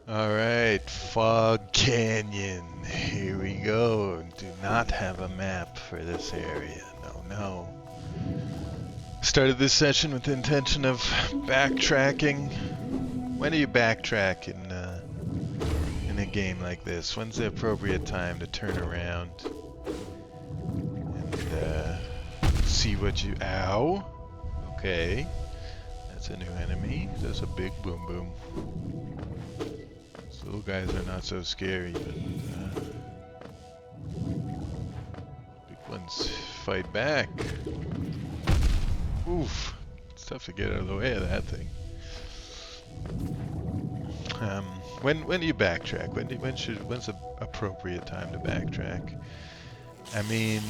Alright, Fog Canyon. Here we go. Do not have a map for this area. No, no. Started this session with the intention of backtracking. When do you backtrack in a game like this? When's the appropriate time to turn around and see what you... Ow! Okay. That's a new enemy. That's a big boom boom. These little guys are not so scary, but big ones fight back. Oof. It's tough to get out of the way of that thing. When do you backtrack? When's the appropriate time to backtrack? I mean,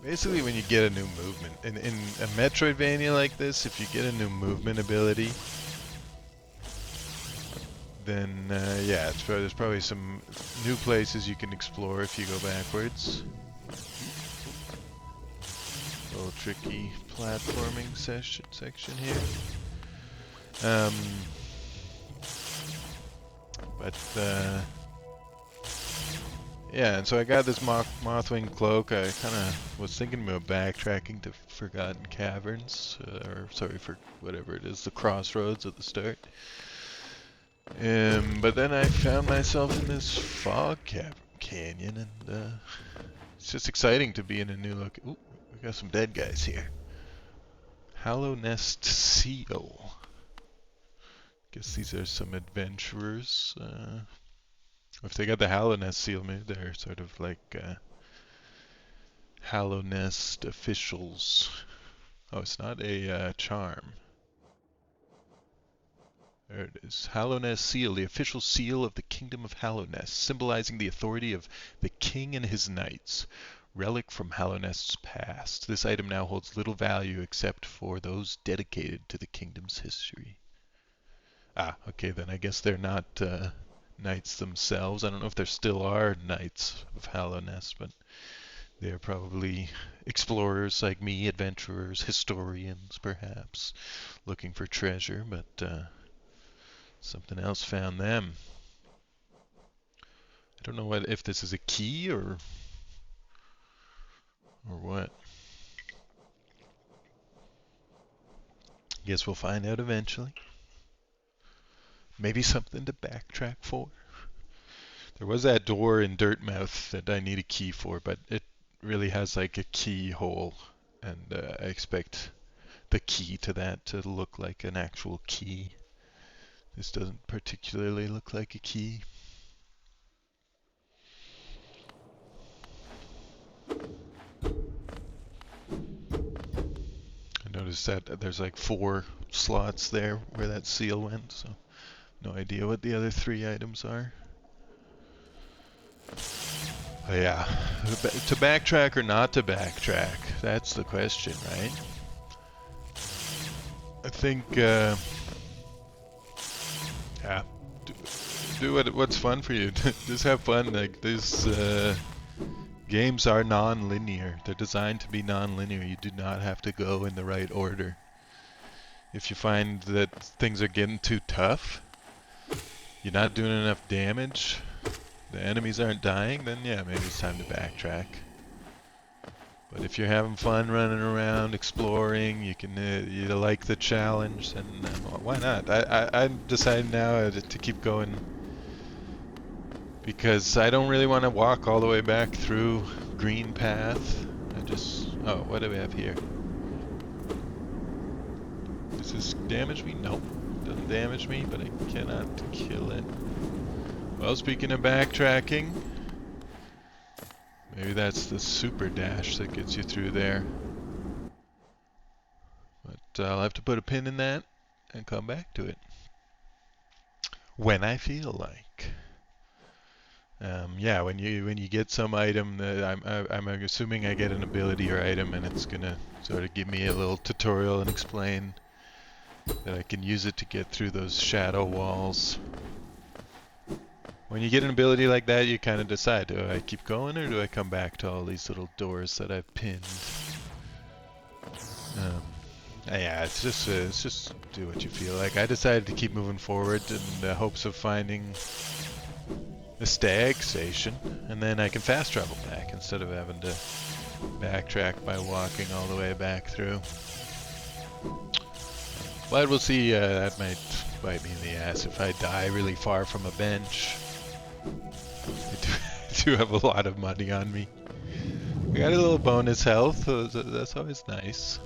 basically when you get a new movement. In a Metroidvania like this, if you get a new movement ability, then yeah, there's probably some new places you can explore if you go backwards. A little tricky platforming section here. Yeah, and so I got this Mothwing cloak. I kind of was thinking about backtracking to Forgotten Caverns, or sorry, for whatever it is, the crossroads at the start. But then I found myself in this fog canyon, and it's just exciting to be in a new look. Ooh, we got some dead guys here. Hollow Nest Seal. Guess these are some adventurers. If they got the Hollow Nest Seal, maybe they're sort of like Hollow Nest officials. Oh, it's not a charm. There it is. Hollow Nest Seal, the official seal of the Kingdom of Hollow Nest, symbolizing the authority of the king and his knights. Relic from Hollow Nest's past. This item now holds little value except for those dedicated to the kingdom's history. Ah, okay, then I guess they're not knights themselves. I don't know if there still are knights of Hollow Nest, but they're probably explorers like me, adventurers, historians perhaps, looking for treasure, but something else found them. I don't know if this is a key or what. Guess we'll find out eventually. Maybe something to backtrack for. There was that door in Dirtmouth that I need a key for, but it really has like a keyhole, and I expect the key to that to look like an actual key. This doesn't particularly look like a key. I noticed that there's like 4 slots there where that seal went, so no idea what the other 3 items are. Oh yeah, to backtrack or not to backtrack, that's the question, right? I think, yeah, do what's fun for you. Just have fun. Like these games are non-linear. They're designed to be non-linear. You do not have to go in the right order. If you find that things are getting too tough, you're not doing enough damage, the enemies aren't dying, then yeah, maybe it's time to backtrack. But if you're having fun running around, exploring, you like the challenge, then why not? I'm deciding now to keep going because I don't really want to walk all the way back through Green Path. Oh, what do we have here? Does this damage me? Nope. Doesn't damage me, but I cannot kill it. Well, speaking of backtracking, maybe that's the super dash that gets you through there. But I'll have to put a pin in that and come back to it when I feel like. Yeah, when you get some item that I'm assuming I get an ability or item, and it's gonna sort of give me a little tutorial and explain that I can use it to get through those shadow walls. When you get an ability like that, you kind of decide, do I keep going or do I come back to all these little doors that I've pinned? Yeah, it's just do what you feel like. I decided to keep moving forward in the hopes of finding the stag station, and then I can fast travel back instead of having to backtrack by walking all the way back through. But we'll see, that might bite me in the ass if I die really far from a bench. I do have a lot of money on me. I got a little bonus health, so that's always nice.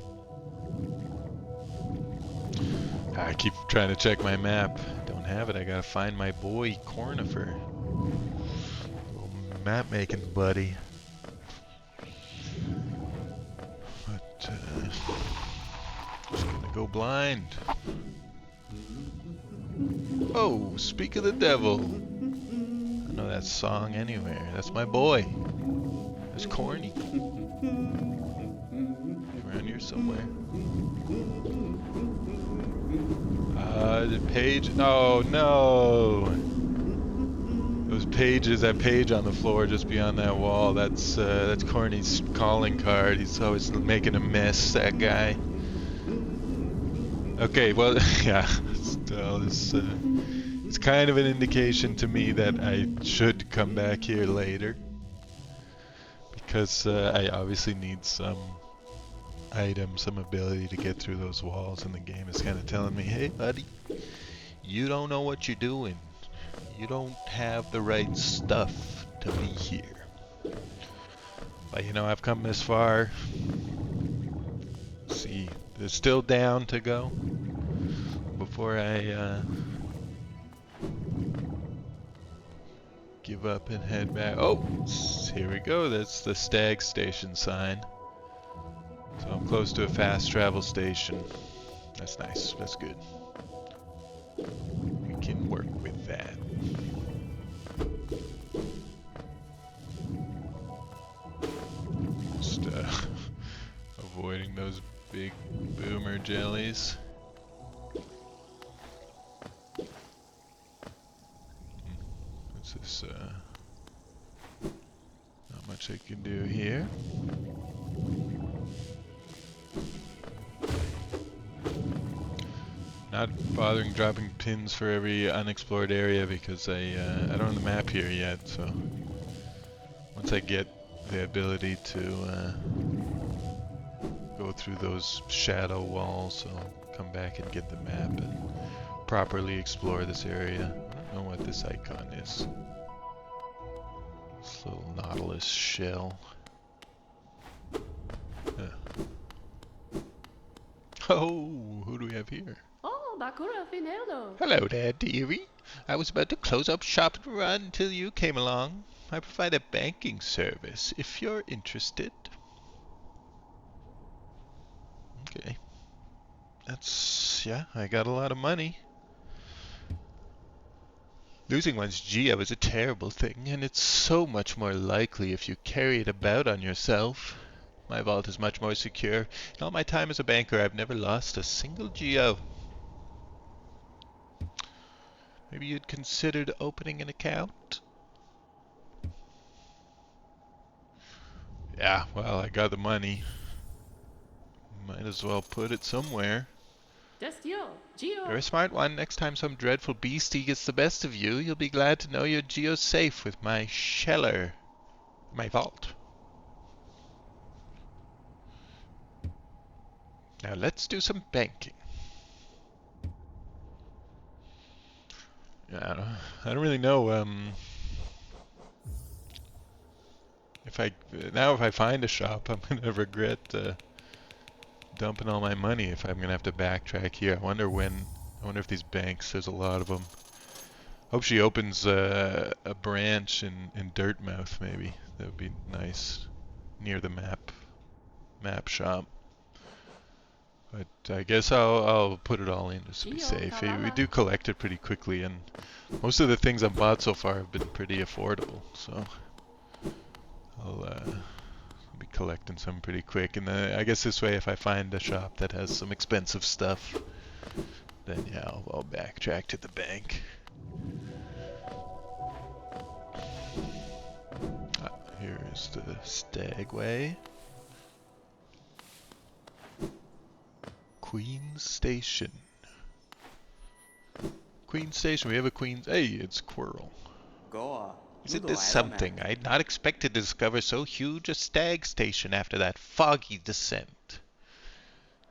I keep trying to check my map. Don't have it. I gotta find my boy Cornifer. Little map making buddy. But just gonna go blind. Oh, speak of the devil. I know that song anywhere. That's my boy. That's Corny. Around here somewhere. The page. Oh no! Those pages, that page on the floor just beyond that wall. That's Corny's calling card. He's always making a mess. That guy. Okay, well, yeah. Still, it's kind of an indication to me that I should come back here later, because I obviously need some item, some ability to get through those walls, and the game is kind of telling me, hey buddy, you don't know what you're doing. You don't have the right stuff to be here. But you know, I've come this far. See, there's still down to go before I give up and head back. Oh, here we go. That's the stag station sign. So I'm close to a fast travel station. That's nice. That's good. We can work with that. Just avoiding those big boomer jellies. What's this? Not much I can do here. Not bothering dropping pins for every unexplored area because I don't have the map here yet, so once I get the ability to go through those shadow walls, I'll come back and get the map and properly explore this area. I don't know what this icon is. This little nautilus shell. Oh, who do we have here? Oh, Bakura Finello. Hello there, dearie. I was about to close up shop and run until you came along. I provide a banking service, if you're interested. Okay. Yeah, I got a lot of money. Losing one's Geo is a terrible thing, and it's so much more likely if you carry it about on yourself. My vault is much more secure. In all my time as a banker, I've never lost a single Geo. Maybe you'd considered opening an account? Yeah, well, I got the money. Might as well put it somewhere. Destio, Geo. You're a smart one. Next time some dreadful beastie gets the best of you, you'll be glad to know your Geo's safe with my sheller. My vault. Now let's do some banking. Yeah, I don't really know, if I find a shop, I'm gonna regret dumping all my money if I'm gonna have to backtrack here. I wonder if these banks, there's a lot of them. Hope she opens a branch in Dirtmouth, maybe. That would be nice, near the map shop. But I guess I'll put it all in just to be safe. We do collect it pretty quickly, and most of the things I've bought so far have been pretty affordable, so I'll be collecting some pretty quick. And then I guess this way, if I find a shop that has some expensive stuff, then yeah, I'll backtrack to the bank. Here's the Stagway. Queen Station. Queen Station, we have a Queen... Hey, it's Quirrell. Isn't this something? I'd not expected to discover so huge a stag station after that foggy descent.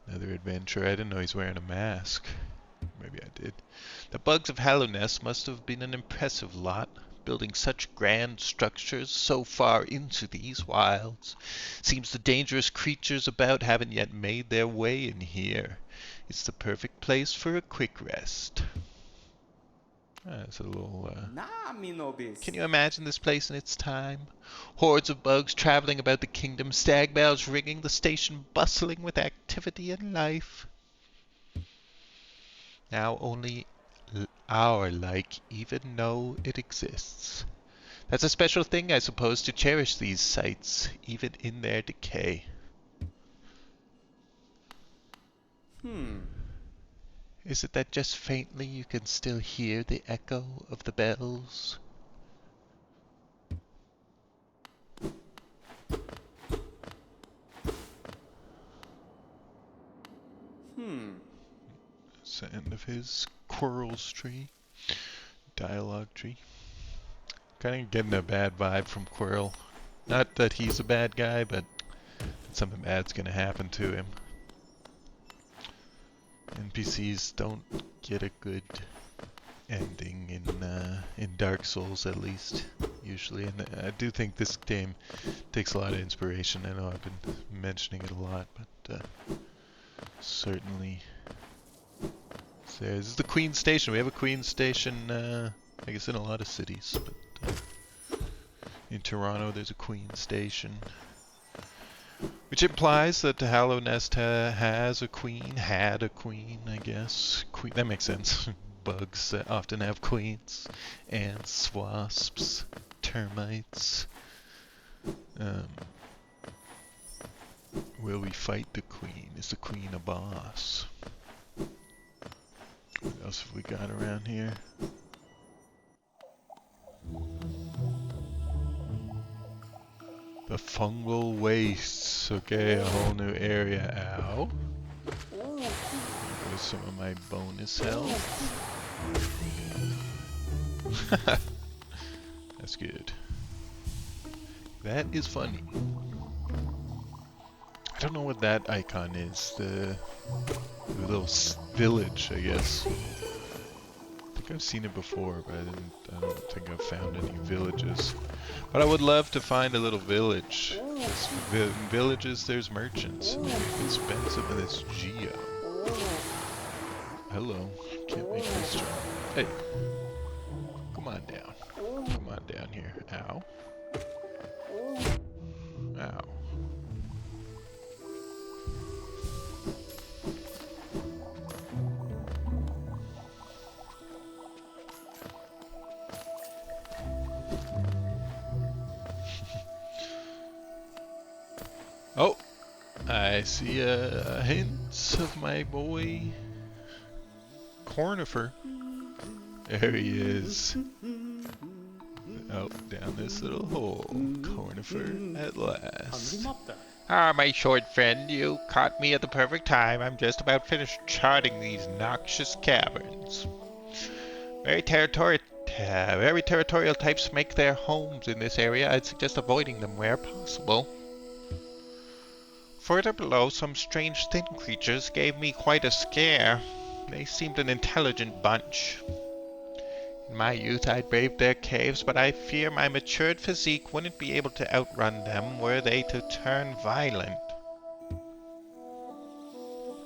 Another adventure. I didn't know he's wearing a mask. Maybe I did. The bugs of Hallownest must have been an impressive lot, building such grand structures so far into these wilds. Seems the dangerous creatures about haven't yet made their way in here. It's the perfect place for a quick rest. It's a little, Can you imagine this place in its time? Hordes of bugs traveling about the kingdom, stag bells ringing, the station bustling with activity and life. Now only our like even know it exists. That's a special thing, I suppose, to cherish these sights, even in their decay. Is it that just faintly you can still hear the echo of the bells? That's the end of his Quirrell's tree. Dialogue tree. Kind of getting a bad vibe from Quirrell. Not that he's a bad guy, but that something bad's gonna happen to him. NPCs don't get a good ending in Dark Souls, at least, usually. And I do think this game takes a lot of inspiration. I know I've been mentioning it a lot, but certainly. So this is the Queen Station. We have a Queen Station, I guess in a lot of cities, but in Toronto there's a Queen Station. Which implies that Hallownest has a queen, had a queen, I guess. Queen, that makes sense. Bugs often have queens. Ants, wasps, termites. Will we fight the queen? Is the queen a boss? What else have we got around here? The fungal wastes. Okay, a whole new area. Ow. There's some of my bonus health. That's good. That is funny. I don't know what that icon is. The little village, I guess. I think I've seen it before, but I don't think I've found any villages. But I would love to find a little village. In villages, there's merchants. And they're expensive, and it's geo. Hello. Can't make this jump. Hey. Come on down. Come on down here. Ow. Ow. Oh, I see a hint of my boy Cornifer. There he is. Oh, down this little hole. Cornifer at last. Ah, my short friend, you caught me at the perfect time. I'm just about finished charting these noxious caverns. Very territorial types make their homes in this area. I'd suggest avoiding them where possible. Further below, some strange thin creatures gave me quite a scare. They seemed an intelligent bunch. In my youth, I'd braved their caves, but I fear my matured physique wouldn't be able to outrun them were they to turn violent.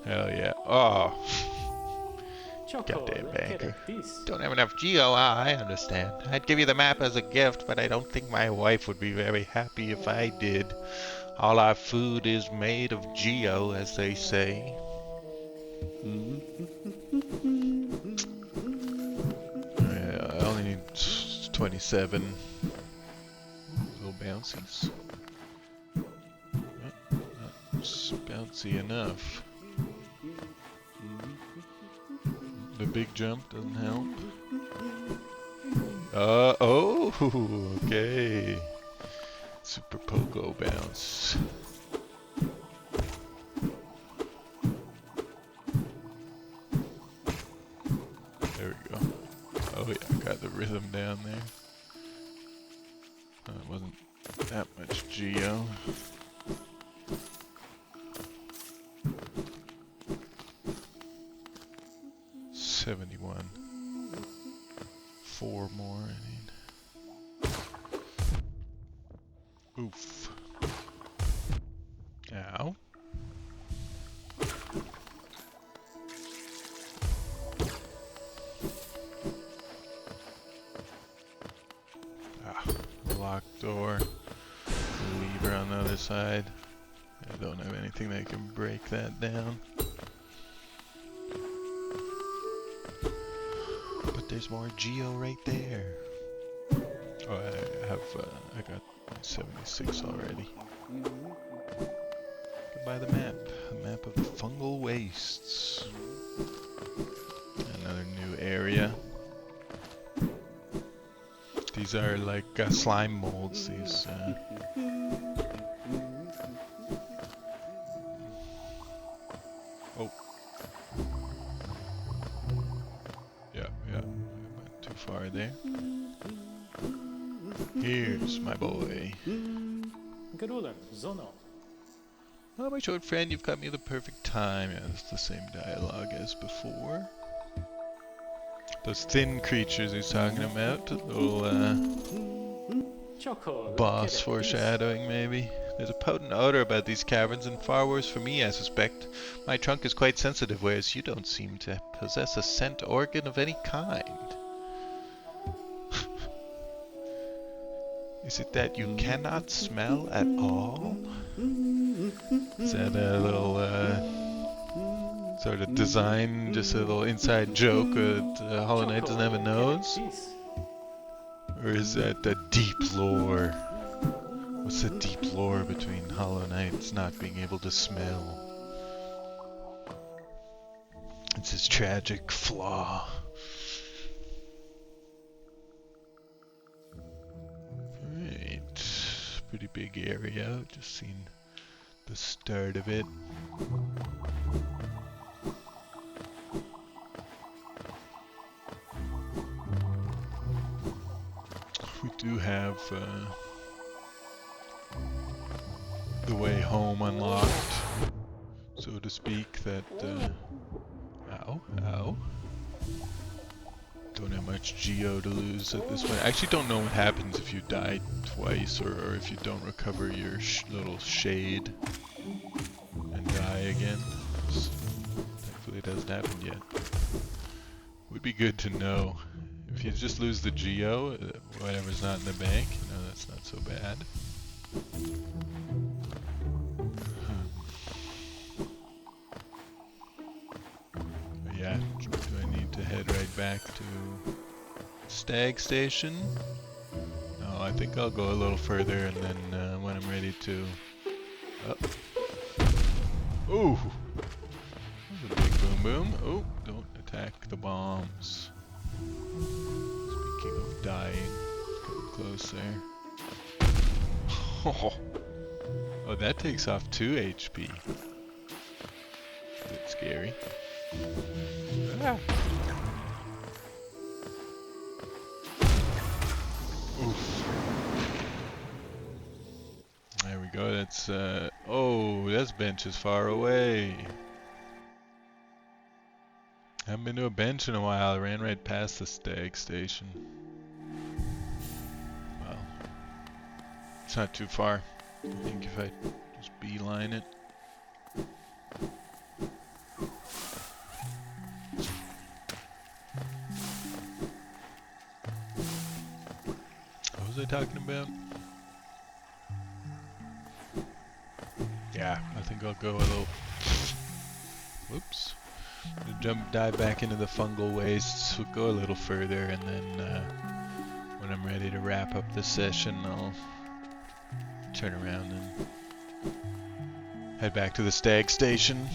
Hell yeah. Oh. Goddamn banker. Don't have enough geo, I understand. I'd give you the map as a gift, but I don't think my wife would be very happy if I did. All our food is made of geo, as they say. Yeah, I only need 27 little bouncies. Not bouncy enough. The big jump doesn't help. Oh, okay. Super Pogo bounce. There we go. Oh yeah, got the rhythm down there. It wasn't that much geo. $71. 4 more, I need. Oof. Ow. Ah, locked door. Lever on the other side. I don't have anything that can break that down. But there's more geo right there. Oh, I got 76 already. By the map of the fungal wastes. Another new area. These are like slime molds. These. Oh. Yeah. I went too far there. Here's my boy. Oh, my short friend, you've got me the perfect time. Yeah, it's the same dialogue as before. Those thin creatures he's talking about. A little, boss foreshadowing, maybe. There's a potent odor about these caverns, and far worse for me, I suspect. My trunk is quite sensitive, whereas you don't seem to possess a scent organ of any kind. Is it that you cannot smell at all? Is that a little, sort of design, just a little inside joke that Hollow Knight doesn't have a nose? Or is that the deep lore? What's the deep lore between Hollow Knight's not being able to smell? It's his tragic flaw. Right. Pretty big area. Just seen the start of it. We do have the way home unlocked, so to speak. That ow. Don't have much geo to lose at this point. I actually don't know what happens if you die twice, or if you don't recover your little shade and die again. Thankfully it hasn't happened yet. Would be good to know. If you just lose the geo, whatever's not in the bank, that's not so bad. But yeah, do I need to head right back to Stag Station? No, I think I'll go a little further, and then when I'm ready to... Oh! That was a big boom boom. Oh, don't attack the bombs. Speaking of dying, come close there. Oh, that takes off 2 HP. A bit scary. Ah. Oof. There we go. That's oh, this bench is far away. Haven't been to a bench in a while. I ran right past the Stag Station. Well, it's not too far. I think if I just beeline it. What was I talking about? Yeah, I think I'll go a little... Whoops. Dive back into the fungal wastes, we'll go a little further, and then when I'm ready to wrap up the session, I'll turn around and head back to the Stag Station.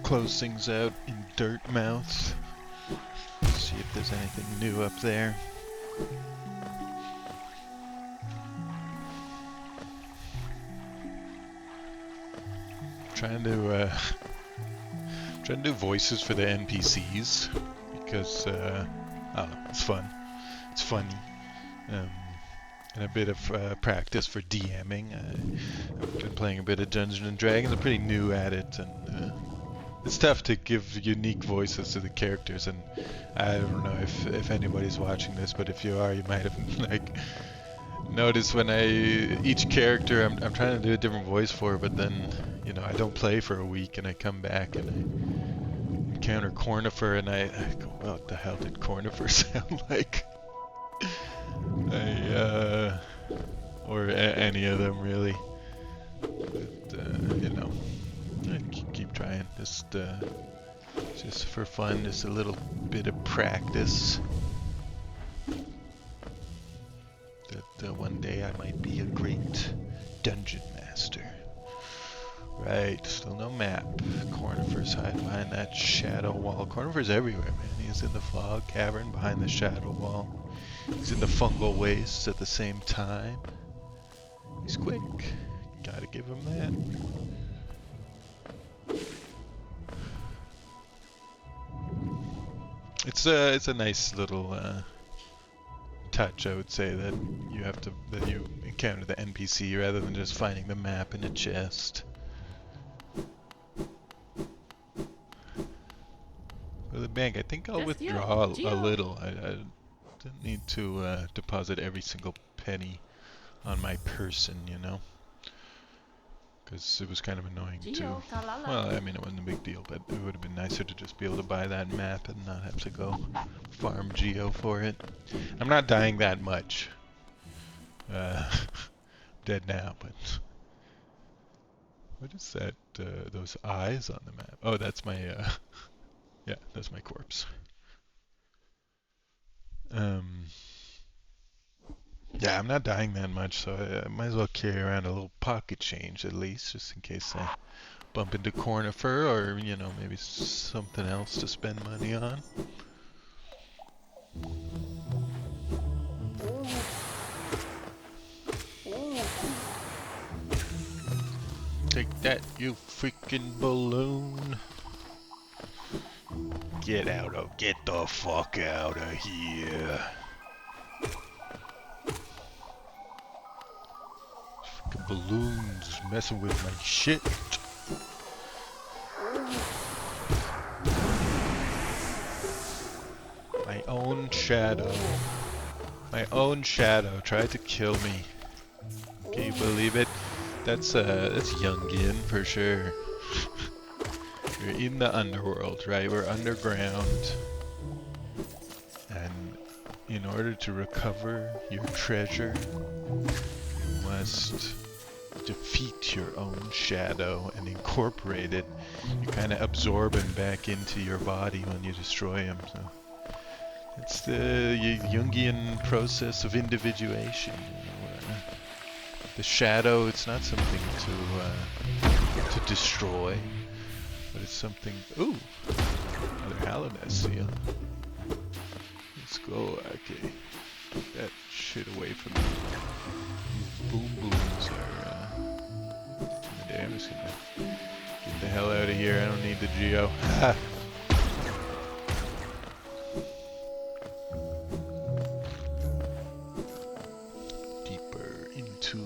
Close things out in Dirt Mouth. See if there's anything new up there. Trying Trying to do voices for the NPCs because I don't know, it's fun. It's funny. Um, and a bit of practice for DMing. I've been playing a bit of Dungeons and Dragons. I'm pretty new at it, and it's tough to give unique voices to the characters. And I don't know if anybody's watching this, but if you are, you might have like noticed when each character I'm trying to do a different voice for, but then I don't play for a week, and I come back and I encounter Cornifer, and I go, what the hell did Cornifer sound like? Or any of them really. But, I keep trying. Just for fun, just a little bit of practice. That one day I might be a great dungeon master. Right, still no map. Cornifer's hiding behind that shadow wall. Cornifer's everywhere, man. He's in the fog cavern behind the shadow wall. He's in the fungal wastes at the same time. He's quick. Gotta give him that. It's a nice little touch, I would say, that you encounter the NPC rather than just finding the map in a chest. For the bank, I think I'll withdraw a little. I didn't need to deposit every single penny on my person, because it was kind of annoying to. Well, I mean, it wasn't a big deal, but it would have been nicer to just be able to buy that map and not have to go farm Geo for it. I'm not dying that much. Dead now, but what is that? Those eyes on the map? Oh, that's my yeah, that's my corpse. Yeah, I'm not dying that much, so I might as well carry around a little pocket change at least, just in case I bump into Cornifer or, maybe something else to spend money on. Take that, you freaking balloon. Get the fuck out of here. Fucking balloons messing with my shit. My own shadow. My own shadow tried to kill me. Can you believe it? That's Jungian for sure. You're in the underworld, right? We're underground. And in order to recover your treasure, you must defeat your own shadow and incorporate it. You kind of absorb him back into your body when you destroy him. So it's the Jungian process of individuation. The shadow, it's not something to destroy, but it's something. Ooh, another Hallownest seal. Let's go. Okay, get that shit away from me. These boom booms are intimidating. I'm just gonna get the hell out of here. I don't need the Geo. Deeper into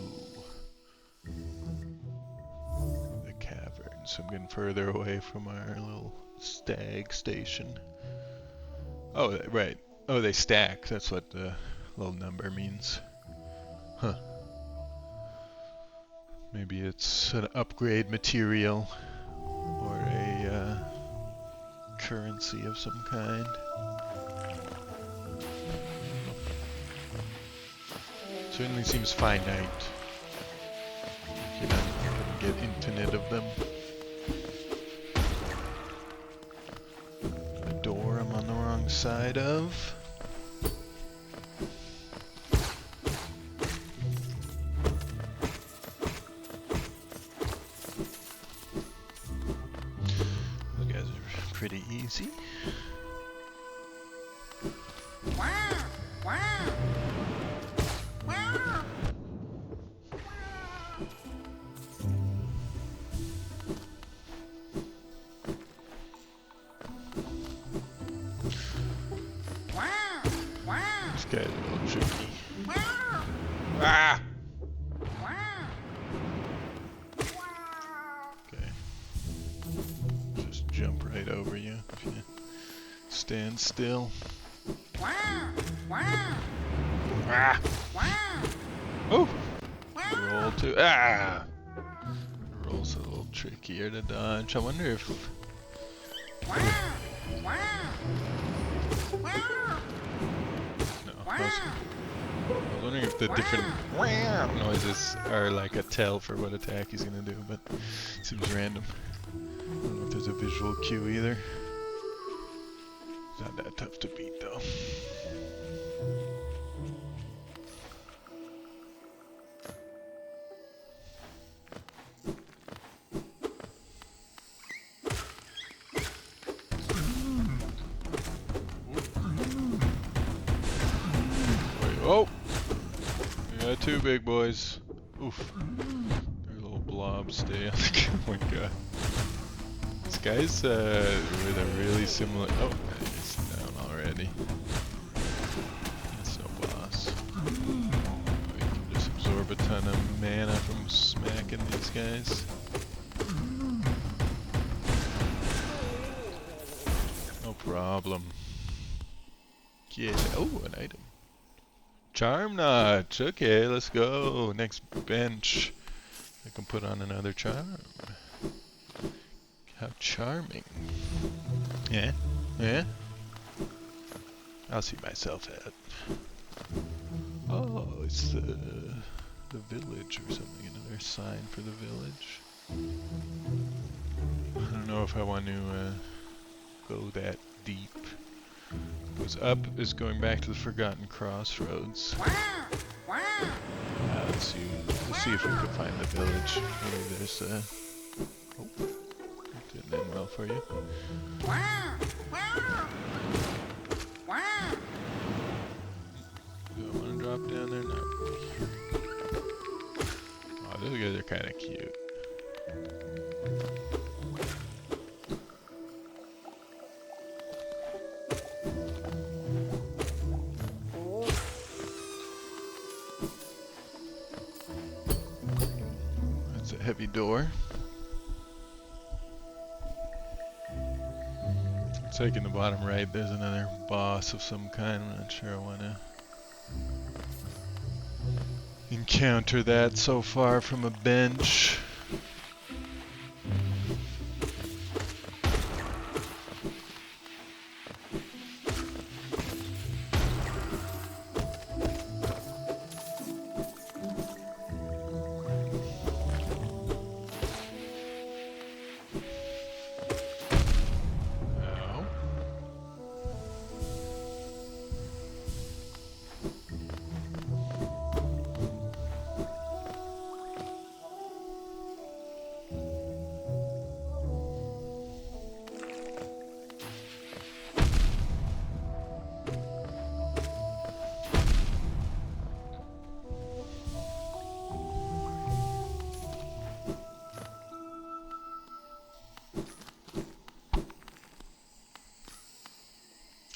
the caverns. I'm getting further away from our little stag station. Oh, right. Oh, they stack. That's what the little number means. Huh. Maybe it's an upgrade material or a currency of some kind. Certainly seems finite. You're not gonna get infinite of them. A door I'm on the wrong side of. Those guys are pretty easy. guy's a little tricky. Ah! Okay. Just jump right over you if you stand still. Ah! Oh! Roll too. Ah! Roll's a little trickier to dodge. I wonder if... No, I was wondering if the different noises are like a tell for what attack he's gonna do, but it seems random. I don't know if there's a visual cue either. It's not that tough to beat though. Oh! We got two big boys. Oof. Their little blobs stay on the... Oh my god. This guy's with a really similar... Oh, he's down already. That's no boss. Oh, you can just absorb a ton of mana from smacking these guys. No problem. Yeah. Oh, an item. Charm notch. Okay, let's go. Next bench. I can put on another charm. How charming. Yeah? Yeah? I'll see myself at. Oh, it's the village or something. Another sign for the village. I don't know if I want to go that deep. Goes up is going back to the Forgotten Crossroads. Let's see if we can find the village. Maybe there's a... Oh, that didn't end well for you. Do I want to drop down there? No. Oh, those guys are kind of cute. Heavy door. It's like in the bottom right, there's another boss of some kind. I'm not sure I want to encounter that so far from a bench.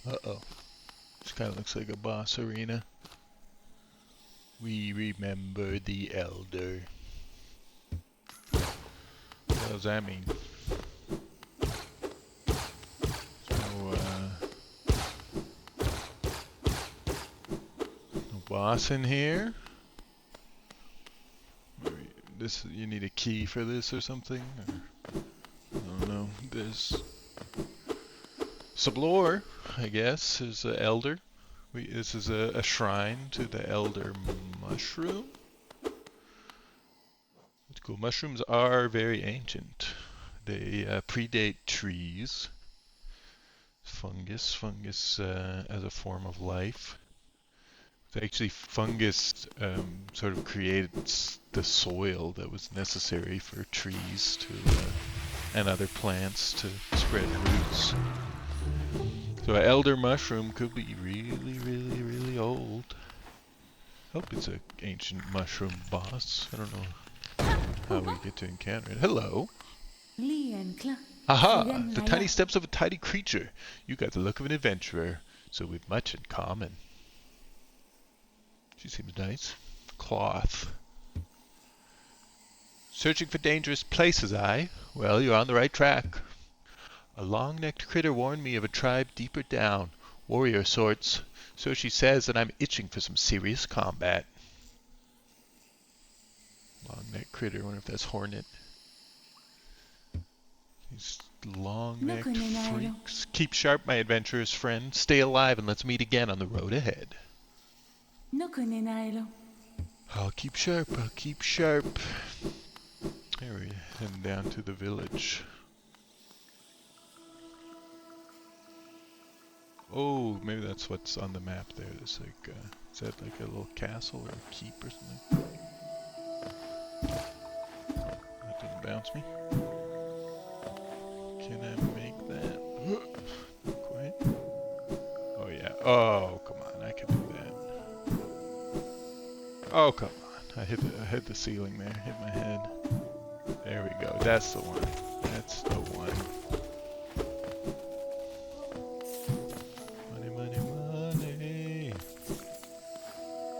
Uh-oh. This kind of looks like a boss arena. We remember the elder. What does that mean? No boss in here? Maybe this, you need a key for this or something? Or, I don't know. There's Sublore, I guess, is the elder. This is a shrine to the elder mushroom. That's cool. Mushrooms are very ancient. They predate trees. Fungus as a form of life. Actually, fungus sort of created the soil that was necessary for trees to and other plants to spread roots. So an elder mushroom could be really, really, really old. Hope it's an ancient mushroom boss. I don't know how we get to encounter it. Hello. Aha! The tiny steps of a tiny creature. You got the look of an adventurer, so we've much in common. She seems nice. Cloth. Searching for dangerous places, I? Well, you're on the right track. A long-necked critter warned me of a tribe deeper down. Warrior sorts. So she says, and I'm itching for some serious combat. Long-necked critter. I wonder if that's hornet. These long-necked freaks. Keep sharp, my adventurous friend. Stay alive and let's meet again on the road ahead. I'll keep sharp, I'll keep sharp. There we head down to the village. Oh, maybe that's what's on the map there. It's like, is that like a little castle or a keep or something? That didn't bounce me. Can I make that? Not quite. Oh yeah. Oh, come on. I can do that. Oh, come on. I hit the ceiling there. Hit my head. There we go. That's the one. That's the one. Money, money, money.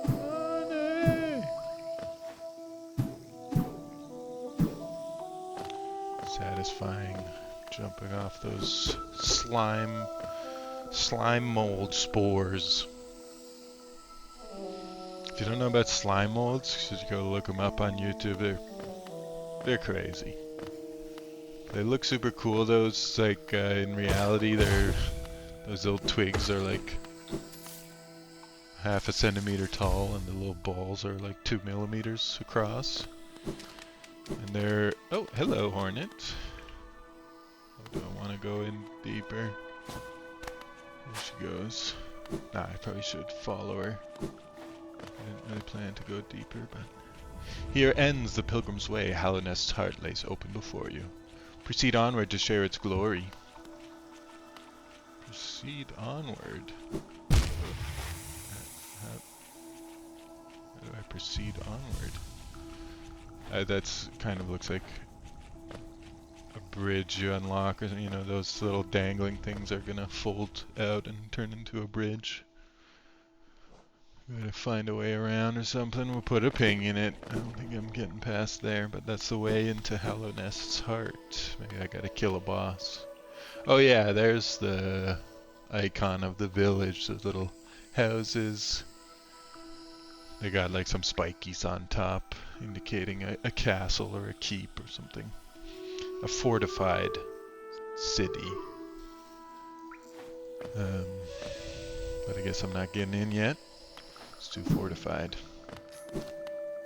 Money. Satisfying. Jumping off those slime mold spores. If you don't know about slime molds, you should go look them up on YouTube. They're crazy. They look super cool though. It's like in reality, those little twigs are like half a centimeter tall, and the little balls are like 2 millimeters across. And they're hello, hornet. Do I want to go in deeper? There she goes. Nah, I probably should follow her. I didn't really plan to go deeper, but... Here ends the pilgrim's way. Hallownest's heart lays open before you. Proceed onward to share its glory. Proceed onward. How do I proceed onward? That's kind of looks like a bridge you unlock, or you know, those little dangling things are gonna fold out and turn into a bridge. Gotta find a way around or something. We'll put a ping in it. I don't think I'm getting past there, but that's the way into Hallownest's heart. Maybe I gotta kill a boss. Oh yeah, there's the icon of the village, the little houses. They got like some spikies on top, indicating a castle or a keep or something. A fortified city. But I guess I'm not getting in yet. It's too fortified.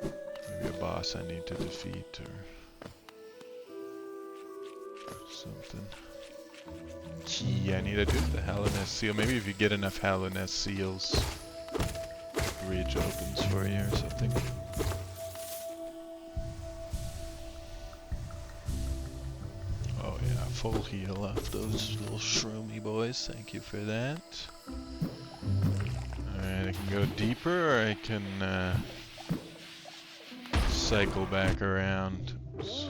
Maybe a boss I need to defeat or something. Key I need to do the Hallownest seal. Maybe if you get enough Hallownest seals, the bridge opens for you or something. Oh yeah, full heal off those little shroomy boys. Thank you for that. Alright, I can go deeper, or I can cycle back around. Oops.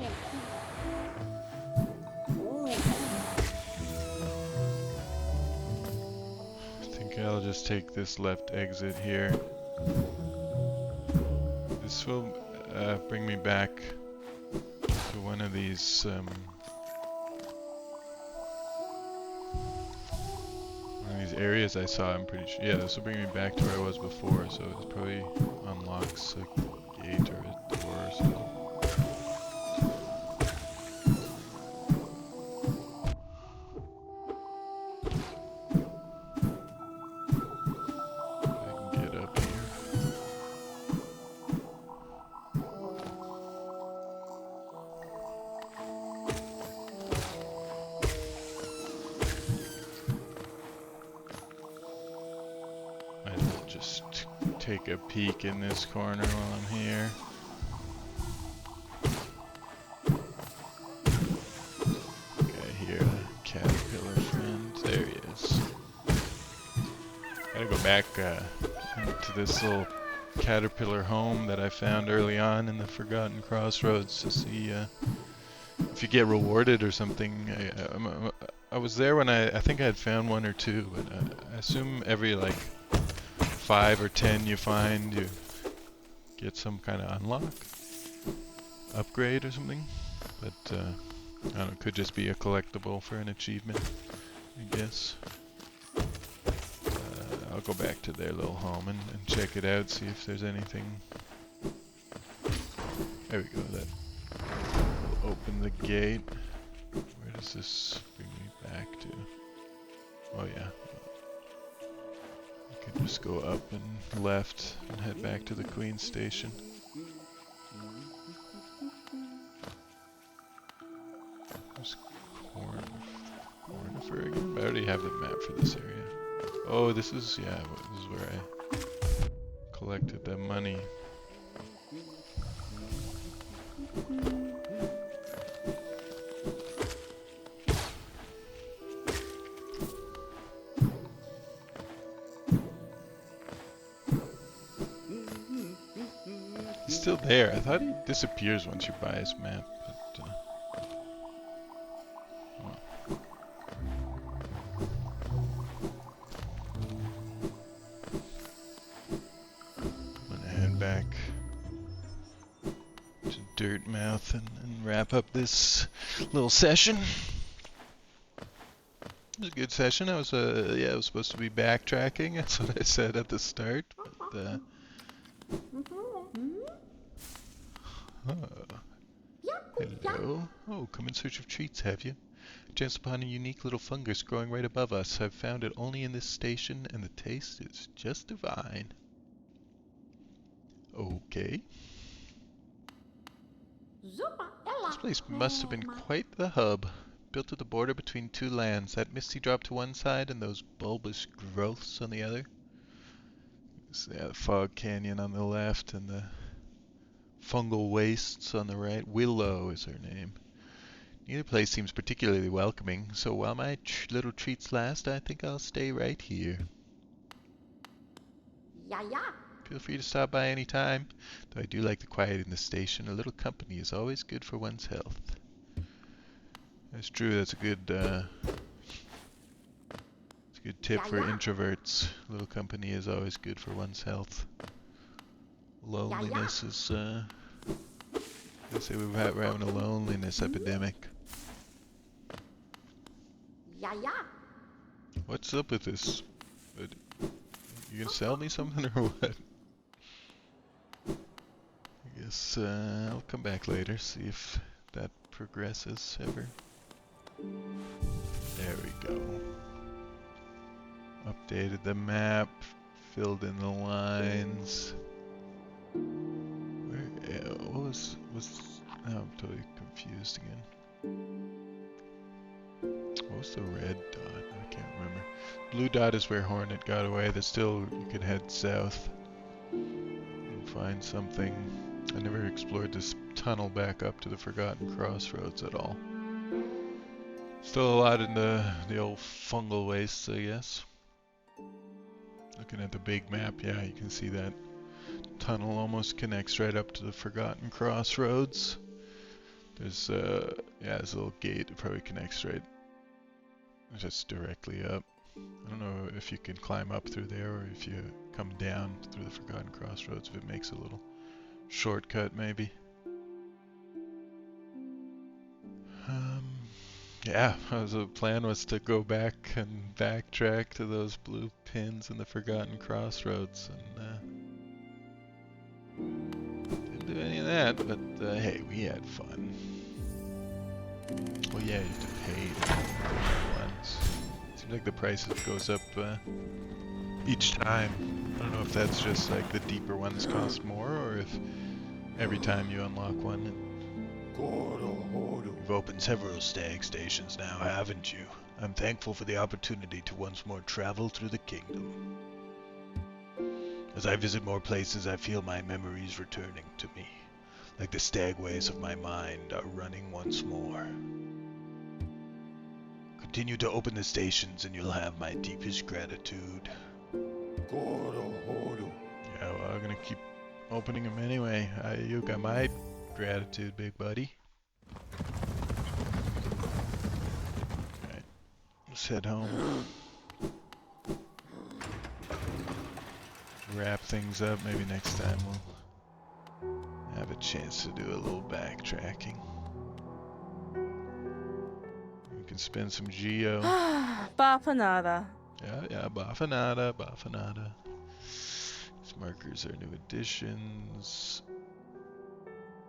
I think I'll just take this left exit here. This will bring me back to one of these areas I saw. I'm pretty sure. Yeah, this will bring me back to where I was before, so it probably unlocks a gate or a door or something. I can get up here. Take a peek in this corner while I'm here. Okay, here, caterpillar friend. There he is. Gotta go back to this little caterpillar home that I found early on in the Forgotten Crossroads to see if you get rewarded or something. I was there when I think I had found one or two, but I assume every like 5 or 10 you find, you get some kind of unlock, upgrade or something. But I don't know, it could just be a collectible for an achievement, I guess. I'll go back to their little home and check it out, see if there's anything. There we go, that will open the gate. Where does this bring me back to? Oh yeah. You can just go up and left and head back to the Queen's Station. There's Cornifer again. I already have the map for this area. Oh, this is, yeah, this is where I collected the money. He's still there. I thought he disappears once you buy his map, but I'm gonna head back to Dirtmouth and wrap up this little session. It was a good session. I was yeah, I was supposed to be backtracking. That's what I said at the start. But hello. Oh, come in search of treats, have you? Chanced upon a unique little fungus growing right above us. I've found it only in this station, and the taste is just divine. Okay. This place must have been quite the hub. Built at the border between two lands, that misty drop to one side and those bulbous growths on the other. So, yeah, the fog canyon on the left and the fungal wastes on the right. Willow is her name. Neither place seems particularly welcoming, so while my little treats last, I think I'll stay right here. Feel free to stop by any time, though I do like the quiet in the station. A little company is always good for one's health. That's true, that's a good tip for introverts. A little company is always good for one's health. Loneliness is, I say we're having a loneliness epidemic. What's up with this? You gonna sell me something or what? I guess I'll come back later, see if that progresses ever. There we go. Updated the map, filled in the lines. Where, what was, now I'm totally confused again. What was the red dot? I can't remember. Blue dot is where Hornet got away. There's still, you can head south and find something. I never explored this tunnel back up to the Forgotten Crossroads at all. Still a lot in the old fungal wastes, I guess. Looking at the big map, yeah, you can see that tunnel almost connects right up to the Forgotten Crossroads. There's yeah, there's a little gate. It probably connects right just directly up. I don't know if you can climb up through there or if you come down through the Forgotten Crossroads, if it makes a little shortcut maybe. Yeah, the plan was to go back and backtrack to those blue pins in the Forgotten Crossroads, and didn't do any of that, but hey, we had fun. Well, yeah, you have to pay once. Seems like the price goes up each time. I don't know if that's just like the deeper ones cost more, or if every time you unlock one. You've opened several stag stations now, haven't you? I'm thankful for the opportunity to once more travel through the kingdom. As I visit more places, I feel my memories returning to me, like the stagways of my mind are running once more. Continue to open the stations and you'll have my deepest gratitude. Yeah, well, I'm gonna keep opening them anyway. You got my gratitude, big buddy. Alright, let's head home. wrap things up. Maybe next time we'll have a chance to do a little backtracking. You can spend some geo. Bafanada. Yeah, Bafanada, Bafanada. These markers are new additions.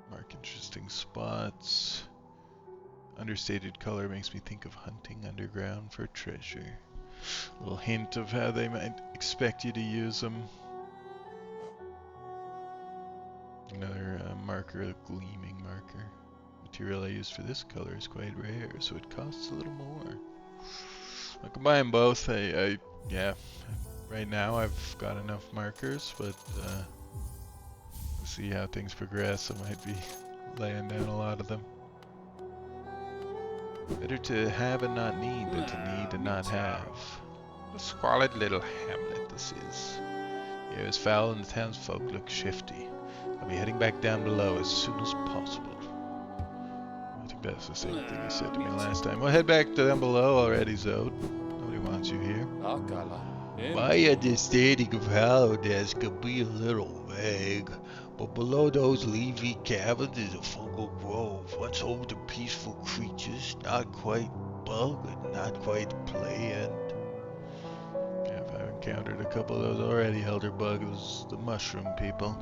Mark interesting spots. Understated color makes me think of hunting underground for treasure. A little hint of how they might expect you to use them. Another marker, a gleaming marker. Material I use for this color is quite rare, so it costs a little more. I'll combine both. Yeah, right now I've got enough markers, but we'll see how things progress. I might be laying down a lot of them. Better to have and not need than to need and not have. What a squalid little hamlet this is. The air is foul and the townsfolk look shifty. I'll be heading back down below as soon as possible. I think that's the same thing you said to me last time. Well, head back down below already, Zode. Nobody wants you here. My understanding of Halodesk could be a little vague, but below those leafy caverns is a fungal grove. Once home to peaceful creatures, not quite bug and not quite plant. Yeah, I've encountered a couple of those already, Elderbug, those the mushroom people.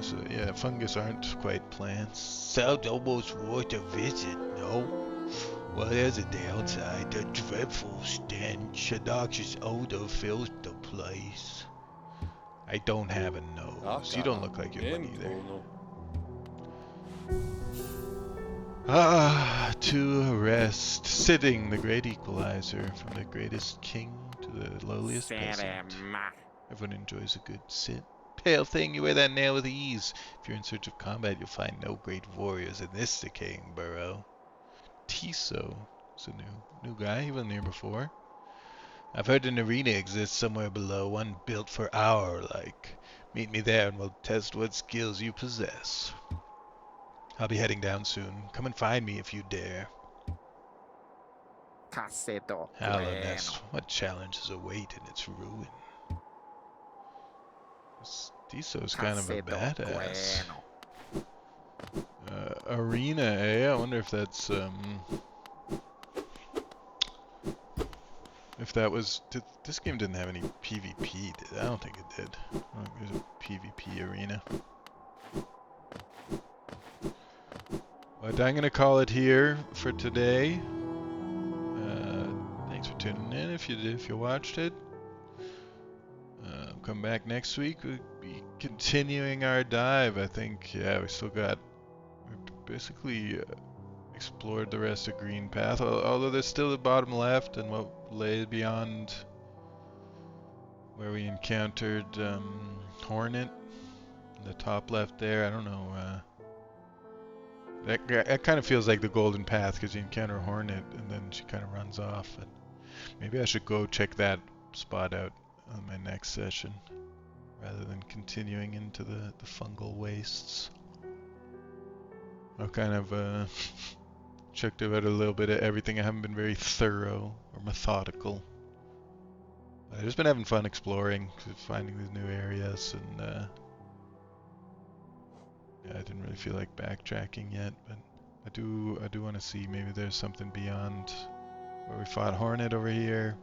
So yeah, fungus aren't quite plants. Sounds almost worth a visit, no? Well, there's a downside. The dreadful stench, a noxious odor fills the place. I don't have a nose. You don't look like you're one either. Ah, to rest. Sitting, the great equalizer, from the greatest king to the lowliest peasant. Everyone enjoys a good sit. Pale thing, you wear that nail with ease. If you're in search of combat, you'll find no great warriors in this decaying burrow. Tiso is a new guy. He wasn't here before. I've heard an arena exists somewhere below, one built for our like. Meet me there and we'll test what skills you possess. I'll be heading down soon. Come and find me if you dare. Hallownest, what challenges await in its ruin? Tiso's kind of a badass. Arena, eh? I wonder if that's, if that was... This game didn't have any PvP, did it? I don't think it did. I don't think there's a PvP arena. But I'm going to call it here for today. Thanks for tuning in if you watched it. Come back next week. We'll be continuing our dive. I think, yeah, we've basically explored the rest of Green Path, although there's still the bottom left and what lay beyond where we encountered Hornet in the top left there. I don't know. That kind of feels like the Golden Path because you encounter Hornet and then she kind of runs off. And maybe I should go check that spot out on my next session rather than continuing into the fungal wastes. I've kind of checked out a little bit of everything. I haven't been very thorough or methodical. I've just been having fun exploring, finding these new areas, and yeah, I didn't really feel like backtracking yet, but I do want to see maybe there's something beyond where we fought Hornet over here.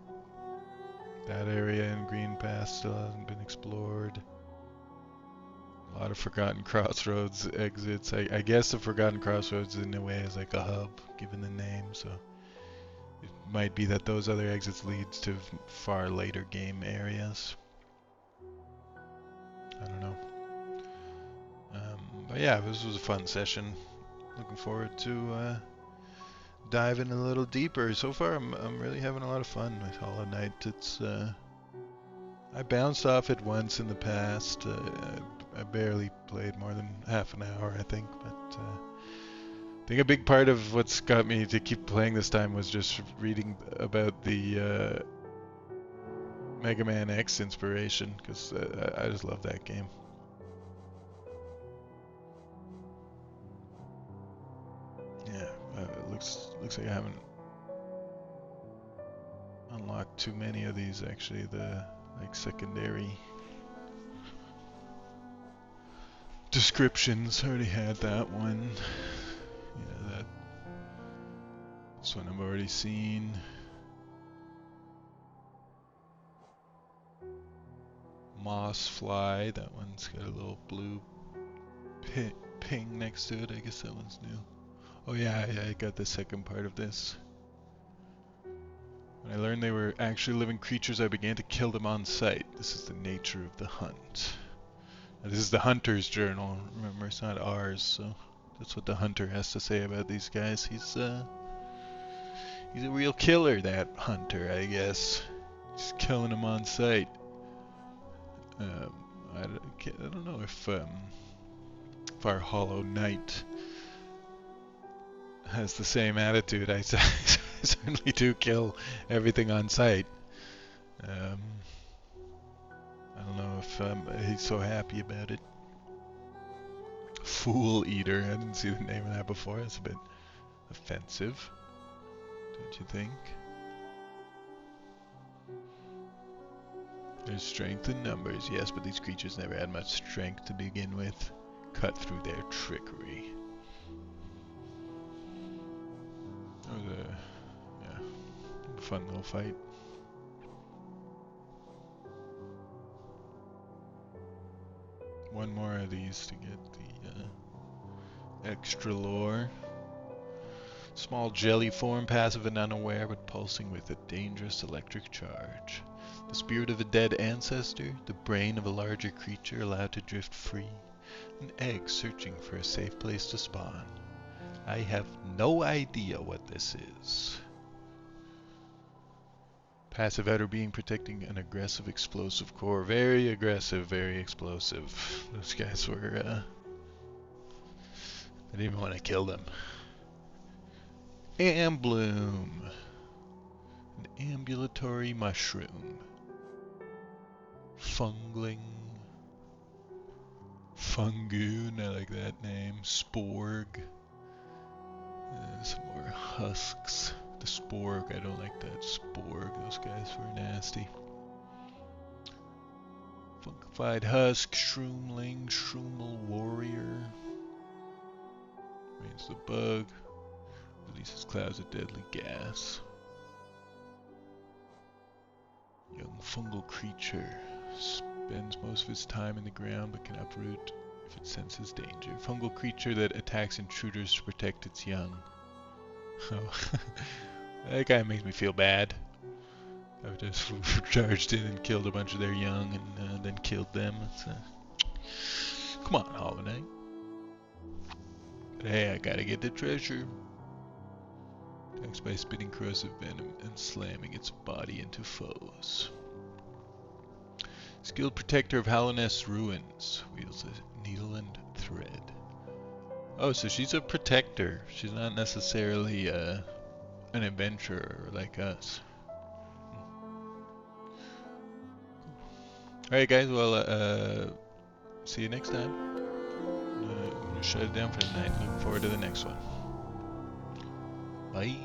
That area in Green Path still hasn't been explored. A lot of Forgotten Crossroads exits. I guess the Forgotten Crossroads in a way is like a hub, given the name, so it might be that those other exits leads to far later game areas. I don't know. But yeah, this was a fun session. Looking forward to diving a little deeper. So far, I'm really having a lot of fun with Hollow Knight. It's I bounced off it once in the past. I barely played more than half an hour, I think. But I think a big part of what's got me to keep playing this time was just reading about the Mega Man X inspiration, because I just love that game. Yeah, it looks like I haven't unlocked too many of these actually. The like secondary descriptions. Already had that one. Yeah, this one I've already seen. Moss fly, that one's got a little blue ping next to it. I guess that one's new. Oh yeah, I got the second part of this. When I learned they were actually living creatures, I began to kill them on sight. This is the nature of the hunt. Now, this is the hunter's journal. Remember, it's not ours, so that's what the hunter has to say about these guys. He's a real killer, that hunter, I guess. Just killing them on sight. I don't know if our Hollow Knight has the same attitude. I certainly do kill everything on sight. I don't know if he's so happy about it. Fool Eater. I didn't see the name of that before. That's a bit offensive, don't you think? There's strength in numbers, yes, but these creatures never had much strength to begin with. Cut through their trickery. That was a fun little fight. One more of these to get the extra lore. Small jelly form, passive and unaware, but pulsing with a dangerous electric charge. The spirit of a dead ancestor, the brain of a larger creature allowed to drift free, an egg searching for a safe place to spawn. I have no idea what this is. Passive outer being protecting an aggressive explosive core. Very aggressive, very explosive. Those guys were, I didn't even want to kill them. Ambloom. An ambulatory mushroom. Fungling. Fungoon, I like that name. Sporg. Some more husks. The Sporg, I don't like that. Sporg, those guys were nasty. Funkified husk, Shroomling, Shroomal warrior. Rains the bug. Releases clouds of deadly gas. Young fungal creature. Spends most of its time in the ground but can uproot if it senses danger. Fungal creature that attacks intruders to protect its young. Oh, that guy makes me feel bad. I've just charged in and killed a bunch of their young and then killed them. Come on, Hollow Knight. But hey, I gotta get the treasure. Attacks by spitting corrosive venom and slamming its body into foes. Skilled protector of Hallownest ruins. Wields a needle and thread. Oh, so she's a protector. She's not necessarily an adventurer like us. Alright guys, well, see you next time. I'm gonna shut it down for tonight. Looking forward to the next one. Bye.